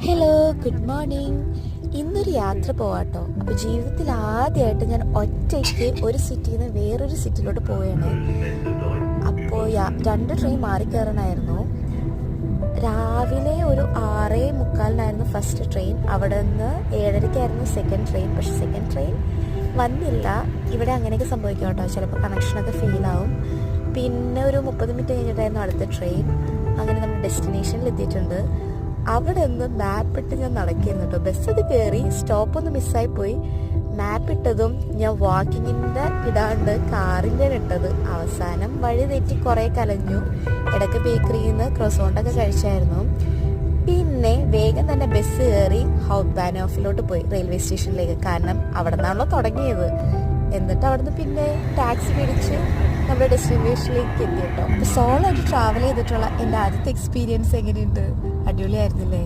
Hello, good morning. ഇന്നൊരു യാത്ര പോവാട്ടോ. അപ്പോൾ ജീവിതത്തിൽ ആദ്യമായിട്ട് ഞാൻ ഒറ്റയ്ക്ക് ഒരു സിറ്റിയിൽ നിന്ന് വേറൊരു സിറ്റിയിലോട്ട് പോവുകയാണ്. അപ്പോൾ 2 ട്രെയിൻ മാറി കയറണമായിരുന്നു. രാവിലെ ഒരു 6:45 ഫസ്റ്റ് ട്രെയിൻ. അവിടെ നിന്ന് 7:30 സെക്കൻഡ് ട്രെയിൻ. പക്ഷെ സെക്കൻഡ് ട്രെയിൻ വന്നില്ല. ഇവിടെ അങ്ങനെയൊക്കെ സംഭവിക്കും കേട്ടോ. ചിലപ്പോൾ കണക്ഷനൊക്കെ ഫെയിലാവും. പിന്നെ ഒരു 30 മിനിറ്റ് കഴിഞ്ഞിട്ടായിരുന്നു അടുത്ത ട്രെയിൻ. അങ്ങനെ നമ്മൾ ഡെസ്റ്റിനേഷനിൽ എത്തിയിട്ടുണ്ട്. അവിടെ നിന്ന് മാപ്പ് ഇട്ട് ഞാൻ നടക്കുന്നു കേട്ടോ. ബസ്സത് കയറി സ്റ്റോപ്പൊന്ന് മിസ്സായിപ്പോയി. മാപ്പ് ഇട്ടതും ഞാൻ വാക്കിങ്ങിൻ്റെ ഇടാണ്ട് കാറിൻ്റെ ഇട്ടത്. അവസാനം വഴി തെറ്റി കുറേ കലഞ്ഞു. ഇടയ്ക്ക് ബേക്കറിയിൽ നിന്ന് ക്രോസോണ്ടൊക്കെ കഴിച്ചായിരുന്നു. പിന്നെ വേഗം തന്നെ ബസ് കയറി ഹൗസ് ബാനോഫിലോട്ട് പോയി, റെയിൽവേ സ്റ്റേഷനിലേക്ക്. കാരണം അവിടെ നിന്നാണല്ലോ തുടങ്ങിയത്. എന്നിട്ട് അവിടുന്ന് പിന്നെ ടാക്സി പിടിച്ച് നമ്മുടെ ഡെസ്റ്റിനേഷനിലേക്ക് എത്തി കേട്ടോ. അപ്പോൾ സോളോ ആയിട്ട് ട്രാവൽ ചെയ്തിട്ടുള്ള എൻ്റെ ആദ്യത്തെ എക്സ്പീരിയൻസ് എങ്ങനെയുണ്ട്? അടിപൊളിയായിരുന്നില്ലേ?